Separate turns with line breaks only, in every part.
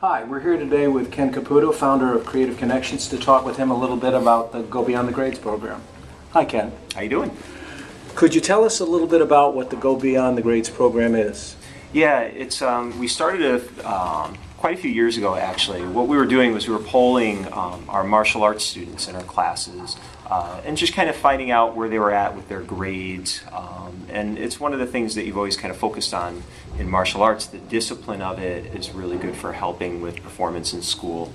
Hi, we're here today with Ken Caputo, founder of Creative Connections, to talk with him a little bit about the Go Beyond the Grades program. Hi, Ken.
How you doing?
Could you tell us a little bit about what the Go Beyond the Grades program is?
Yeah, it's we started quite a few years ago actually. What we were doing was we were polling our martial arts students in our classes and just kind of finding out where they were at with their grades. And it's one of the things that you've always kind of focused on in martial arts. The discipline of it is really good for helping with performance in school.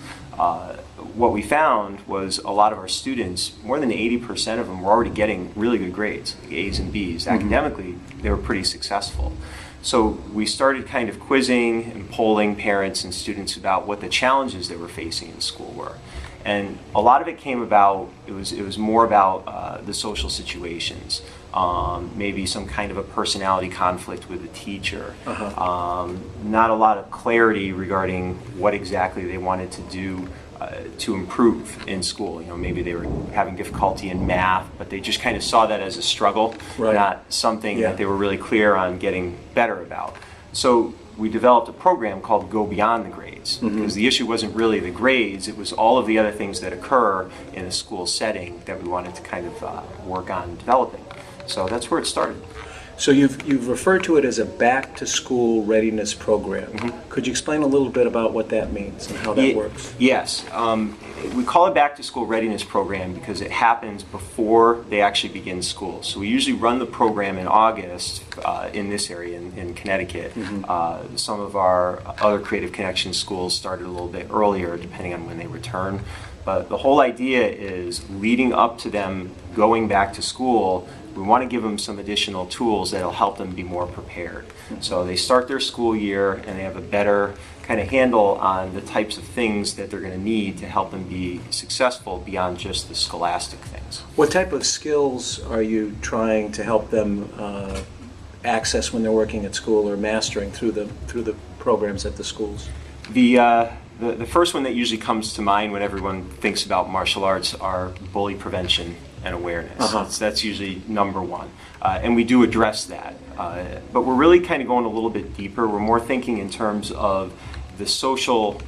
What we found was a lot of our students, more than 80% of them, were already getting really good grades, like A's and B's. Academically, they were pretty successful. So we started kind of quizzing and polling parents and students about what the challenges they were facing in school were. And a lot of it came about, it was more about the social situations, maybe some kind of a personality conflict with the teacher, not a lot of clarity regarding what exactly they wanted to do to improve in school. You know, maybe they were having difficulty in math, but they just kind of saw that as a struggle, not something that they were really clear on getting better about. So we developed a program called Go Beyond the Grades, because the issue wasn't really the grades, it was all of the other things that occur in a school setting that we wanted to kind of work on developing. So that's where it started.
So you've referred to it as a back-to-school readiness program. Could you explain a little bit about what that means and how that works?
Yes. We call it back-to-school readiness program because it happens before they actually begin school. So we usually run the program in August in this area in Connecticut. Some of our other Creative Connections schools started a little bit earlier depending on when they return. But the whole idea is leading up to them going back to school, we want to give them some additional tools that will help them be more prepared. So they start their school year and they have a better kind of handle on the types of things that they're going to need to help them be successful beyond just the scholastic things.
What type of skills are you trying to help them access when they're working at school or mastering through the programs at the schools?
The first one that usually comes to mind when everyone thinks about martial arts are bully prevention and awareness. That's usually number one. And we do address that. But we're really kind of going a little bit deeper. We're more thinking in terms of the social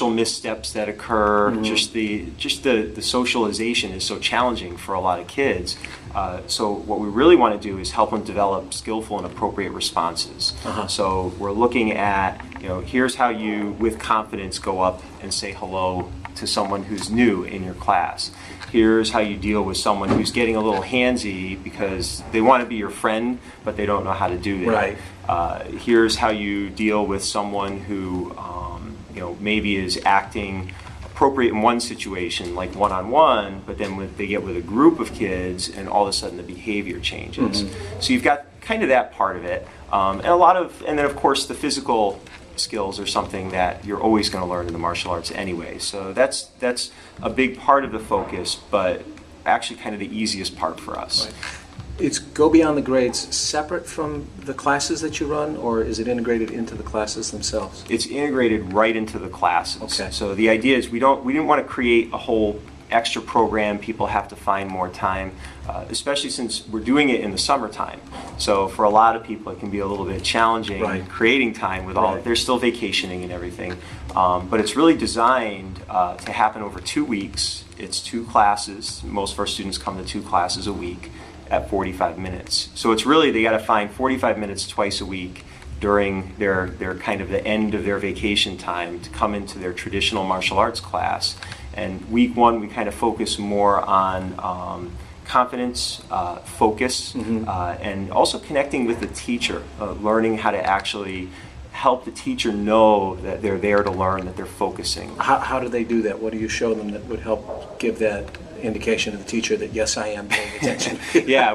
missteps that occur, just the socialization is so challenging for a lot of kids. So what we really want to do is help them develop skillful and appropriate responses. So we're looking at, here's how you, with confidence, go up and say hello to someone who's new in your class. Here's how you deal with someone who's getting a little handsy because they want to be your friend, but they don't know how to do that. Here's how you deal with someone who maybe is acting appropriate in one situation, like one-on-one, but then they get with a group of kids and all of a sudden the behavior changes. So you've got kind of that part of it. And then of course the physical skills are something that you're always going to learn in the martial arts anyway. So that's a big part of the focus, but actually kind of the easiest part for us.
It's Go Beyond the Grades separate from the classes that you run, or is it integrated into the classes themselves?
It's integrated right into the classes. So the idea is we didn't want to create a whole extra program. People have to find more time, especially since we're doing it in the summertime. So for a lot of people it can be a little bit challenging creating time with all, they're still vacationing and everything. But it's really designed to happen over 2 weeks. It's 2 classes. Most of our students come to 2 classes a week at 45 minutes. So it's really, they got to find 45 minutes twice a week during their kind of the end of their vacation time to come into their traditional martial arts class. And week 1 we kind of focus more on confidence, focus, and also connecting with the teacher, learning how to actually help the teacher know that they're there to learn, that they're focusing.
How do they do that? What do you show them that would help give that indication to the teacher that yes, I am paying attention?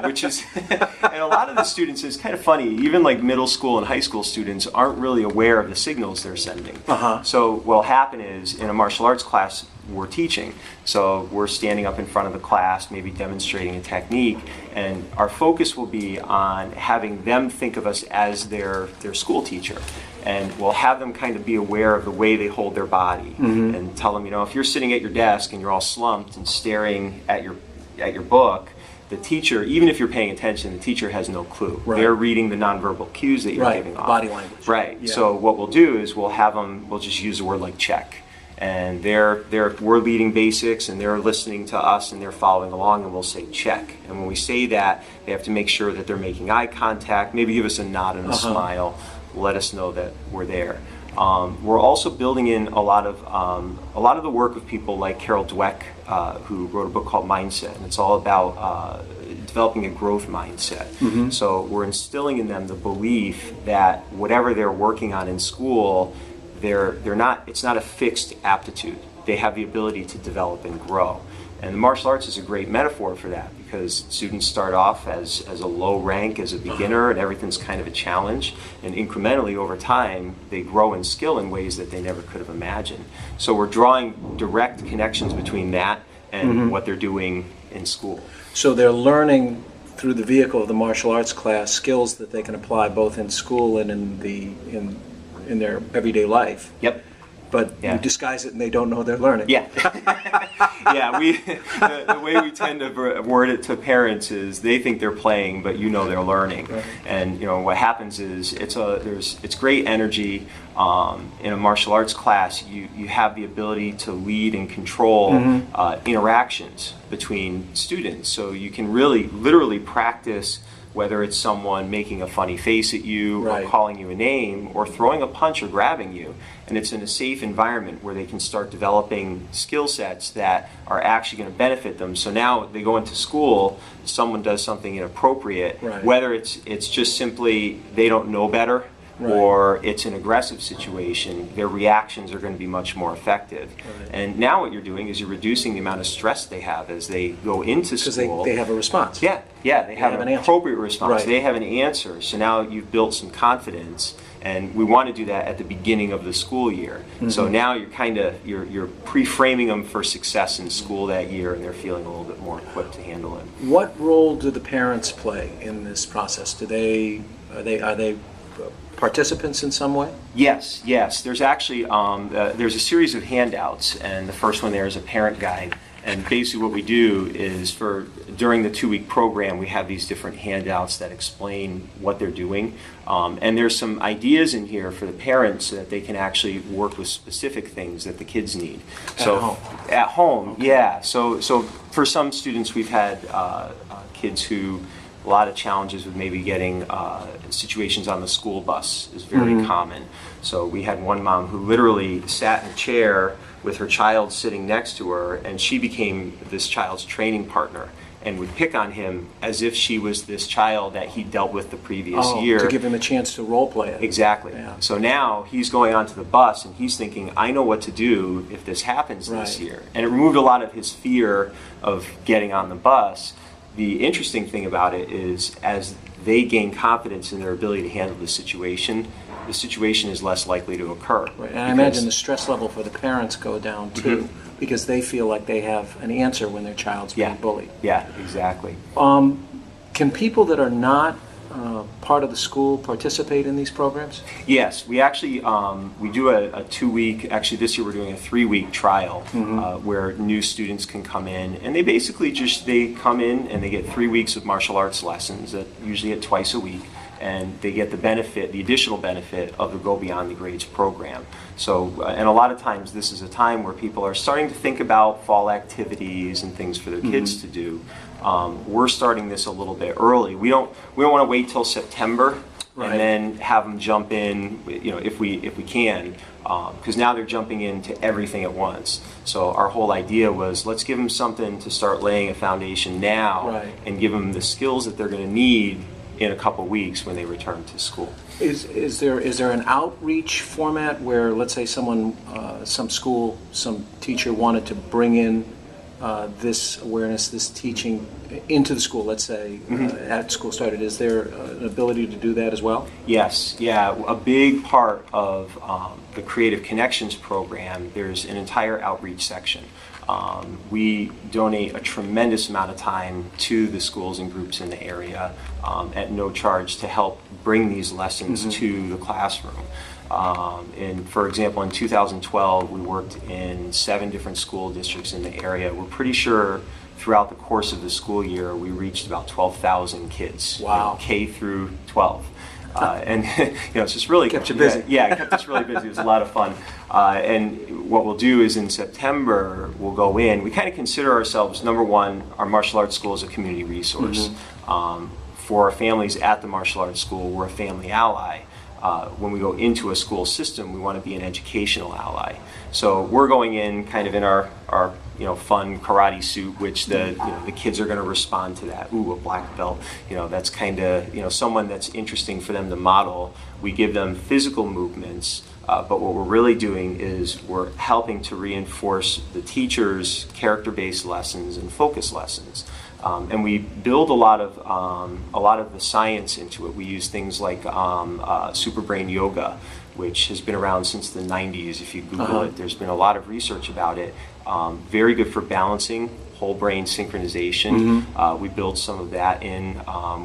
Which is, and a lot of the students, it's kind of funny, even like middle school and high school students aren't really aware of the signals they're sending. So what'll happen is in a martial arts class we're teaching, so we're standing up in front of the class, maybe demonstrating a technique, and our focus will be on having them think of us as their school teacher. And we'll have them kind of be aware of the way they hold their body, and tell them, if you're sitting at your desk and you're all slumped and staring at your book, the teacher, even if you're paying attention, the teacher has no clue.
Right.
They're reading the nonverbal cues that you're giving off.
Body language.
Right.
Yeah.
So what we'll do is we'll just use a word like check. And we're leading basics, and they're listening to us, and they're following along, and we'll say check. And when we say that, they have to make sure that they're making eye contact, maybe give us a nod and a smile, let us know that we're there. We're also building in a lot of the work of people like Carol Dweck, who wrote a book called Mindset, and it's all about developing a growth mindset. So we're instilling in them the belief that whatever they're working on in school, it's not a fixed aptitude. They have the ability to develop and grow. And the martial arts is a great metaphor for that, because students start off as a low rank, as a beginner, and everything's kind of a challenge. And incrementally over time, they grow in skill in ways that they never could have imagined. So we're drawing direct connections between that and what they're doing in school.
So they're learning through the vehicle of the martial arts class skills that they can apply both in school and in their everyday life.
Yep.
But you disguise it and they don't know they're learning.
Yeah. Yeah, the way we tend to word it to parents is they think they're playing, but they're learning.
Right.
And what happens is it's great energy. In a martial arts class, you have the ability to lead and control interactions between students. So you can really literally practice, whether it's someone making a funny face at you, or calling you a name, or throwing a punch or grabbing you. And it's in a safe environment where they can start developing skill sets that are actually going to benefit them. So now they go into school, someone does something inappropriate, whether it's just simply they don't know better, or it's an aggressive situation, their reactions are going to be much more effective. And now what you're doing is you're reducing the amount of stress they have as they go into school.
Because they have a response.
Yeah, they have an appropriate response.
Right.
They have an answer. So now you've built some confidence, and we want to do that at the beginning of the school year. So now you're pre-framing them for success in school that year, and they're feeling a little bit more equipped to handle it.
What role do the parents play in this process? Are they participants in some way?
Yes. There's actually there's a series of handouts, and the first one there is a parent guide. And basically what we do is during the 2-week program, we have these different handouts that explain what they're doing. And there's some ideas in here for the parents so that they can actually work with specific things that the kids need. At home, okay. Yeah. So for some students, we've had kids who, a lot of challenges with maybe getting situations on the school bus is very common. So we had one mom who literally sat in a chair with her child sitting next to her, and she became this child's training partner and would pick on him as if she was this child that he dealt with the previous year.
To give him a chance to role play it.
Exactly.
Yeah.
So now he's going onto the bus and he's thinking, I know what to do if this happens this year. And it removed a lot of his fear of getting on the bus. The interesting thing about it is as they gain confidence in their ability to handle the situation is less likely to occur.
Right. And I imagine the stress level for the parents go down too, because they feel like they have an answer when their child's being bullied.
Yeah, exactly.
Can people that are not part of the school participate in these programs?
Yes, we actually we do a 2-week. Actually, this year we're doing a 3-week trial where new students can come in, and they basically they come in and they get 3 weeks of martial arts lessons that usually at twice a week, and they get the additional benefit of the Go Beyond the Grades program. So, and a lot of times this is a time where people are starting to think about fall activities and things for their kids to do. We're starting this a little bit early. We don't want to wait till September and then have them jump in, if we can, because now they're jumping into everything at once. So our whole idea was, let's give them something to start laying a foundation now, and give them the skills that they're going to need in a couple weeks when they return to school.
Is there an outreach format where, let's say, some school, some teacher wanted to bring in this awareness, this teaching into the school, let's say, at school started? Is there an ability to do that as well?
Yes, yeah. A big part of the Creative Connections program, there's an entire outreach section. We donate a tremendous amount of time to the schools and groups in the area at no charge to help bring these lessons to the classroom. And for example, in 2012, we worked in 7 different school districts in the area. We're pretty sure throughout the course of the school year, we reached about 12,000 kids.
Wow.
K through 12. And it's just really
kept you busy.
Yeah, it kept us really busy. It was a lot of fun. And what we'll do is in September we'll go in. We kind of consider ourselves, number one, our martial arts school is a community resource. For our families at the martial arts school, we're a family ally. When we go into a school system, we want to be an educational ally. So we're going in kind of in our fun karate suit, which the kids are going to respond to that. Ooh, a black belt. That's kind of someone that's interesting for them to model. We give them physical movements, but what we're really doing is we're helping to reinforce the teachers' character-based lessons and focus lessons. And we build a lot of the science into it. We use things like super brain yoga, which has been around since the 90s. If you Google it, there's been a lot of research about it. Very good for balancing, whole brain synchronization. We build some of that in.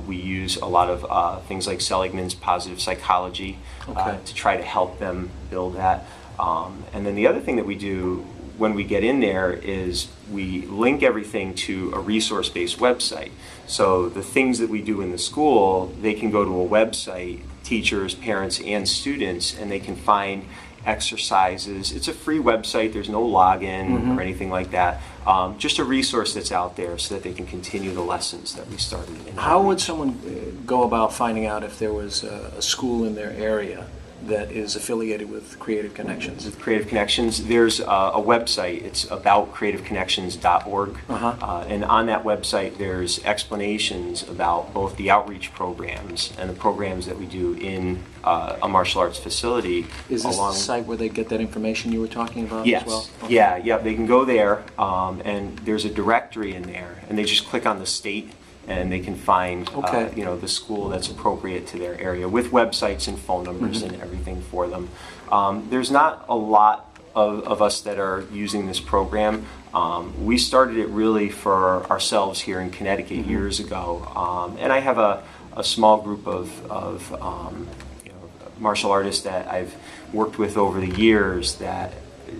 We use a lot of things like Seligman's positive psychology to try to help them build that. And then the other thing that we do when we get in there is we link everything to a resource-based website. So the things that we do in the school, they can go to a website, teachers, parents, and students, and they can find exercises. It's a free website. There's no login or anything like that. Just a resource that's out there so that they can continue the lessons that we started.
How would someone go about finding out if there was a school in their area that is affiliated with Creative Connections?
With Creative Connections, there's a website. It's aboutcreativeconnections.org. And on that website, there's explanations about both the outreach programs and the programs that we do in a martial arts facility.
Is this the site where they get that information you were talking about
yes.
as well? Okay.
Yeah, they can go there, and there's a directory in there, and they just click on the state, and they can find the school that's appropriate to their area with websites and phone numbers and everything for them. There's not a lot of us that are using this program. We started it really for ourselves here in Connecticut years ago, and I have a small group of martial artists that I've worked with over the years that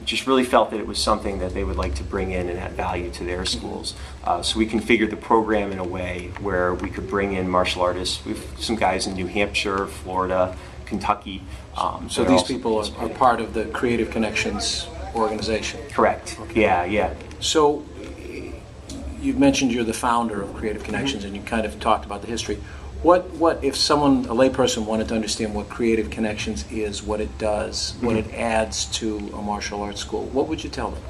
just really felt that it was something that they would like to bring in and add value to their schools. So we configured the program in a way where we could bring in martial artists. We have some guys in New Hampshire, Florida, Kentucky.
So these people are part of the Creative Connections organization?
Correct. Okay. Yeah.
So you've mentioned you're the founder of Creative Connections, and you kind of talked about the history. What if someone, a layperson, wanted to understand what Creative Connections is, what it does, what it adds to a martial arts school, what would you tell them?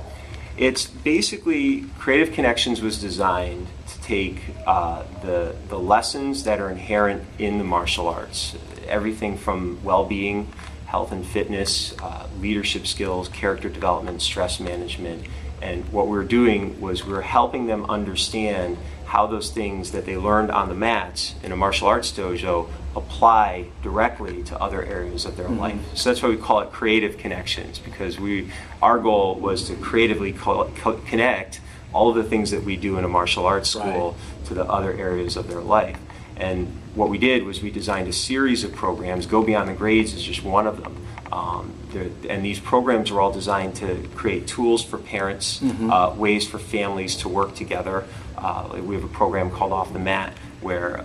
It's basically, Creative Connections was designed to take the lessons that are inherent in the martial arts, everything from well-being, health and fitness, leadership skills, character development, stress management, and what we were doing was we were helping them understand how those things that they learned on the mats in a martial arts dojo apply directly to other areas of their life. So that's why we call it Creative Connections, because our goal was to creatively connect all of the things that we do in a martial arts school to the other areas of their life. And what we did was we designed a series of programs. Go Beyond the Grades is just one of them. And these programs are all designed to create tools for parents, ways for families to work together. We have a program called Off the Mat where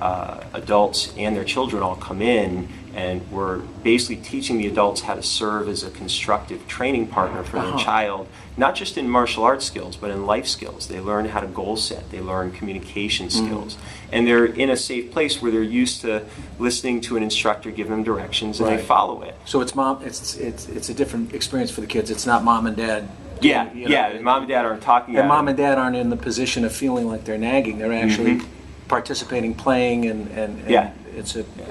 adults and their children all come in, and we're basically teaching the adults how to serve as a constructive training partner for their child, not just in martial arts skills, but in life skills. They learn how to goal set, they learn communication skills, and they're in a safe place where they're used to listening to an instructor give them directions and they follow it.
So it's a different experience for the kids. It's not mom and dad.
Mom and dad aren't talking.
And mom and dad aren't in the position of feeling like they're nagging. They're actually participating, playing, and it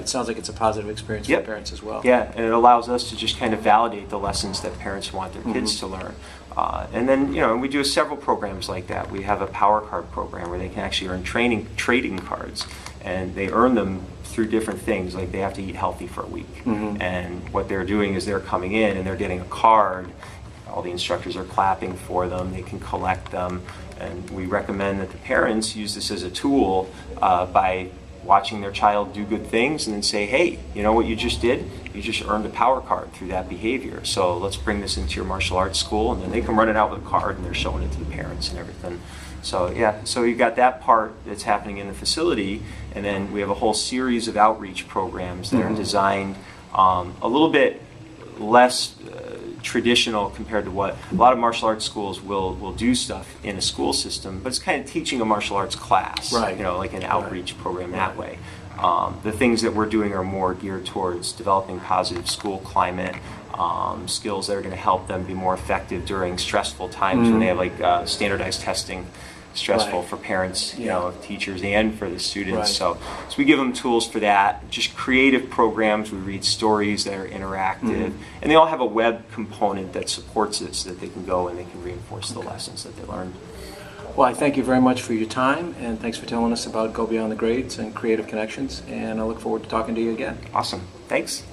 sounds like it's a positive experience for parents as well.
Yeah, and it allows us to just kind of validate the lessons that parents want their kids to learn. And then, we do several programs like that. We have a power card program where they can actually earn trading cards, and they earn them through different things, like they have to eat healthy for a week. And what they're doing is they're coming in and they're getting a card. All the instructors are clapping for them. They can collect them. And we recommend that the parents use this as a tool by watching their child do good things and then say, hey, you know what you just did? You just earned a power card through that behavior. So let's bring this into your martial arts school, and then they come running out with a card and they're showing it to the parents and everything. So yeah, so you've got that part that's happening in the facility, and then we have a whole series of outreach programs that are designed a little bit less traditional compared to what a lot of martial arts schools will do stuff in a school system, but it's kind of teaching a martial arts class,
Right.
you know, like an outreach program that way. The things that we're doing are more geared towards developing positive school climate, skills that are going to help them be more effective during stressful times when they have like standardized testing. Stressful
Right.
for parents, you
Yeah.
know, teachers, and for the students.
Right.
So we give them tools for that. Just creative programs. We read stories that are interactive, and they all have a web component that supports it, so that they can go and they can reinforce the lessons that they learned.
Well, I thank you very much for your time, and thanks for telling us about Go Beyond the Grades and Creative Connections, and I look forward to talking to you again.
Awesome. Thanks.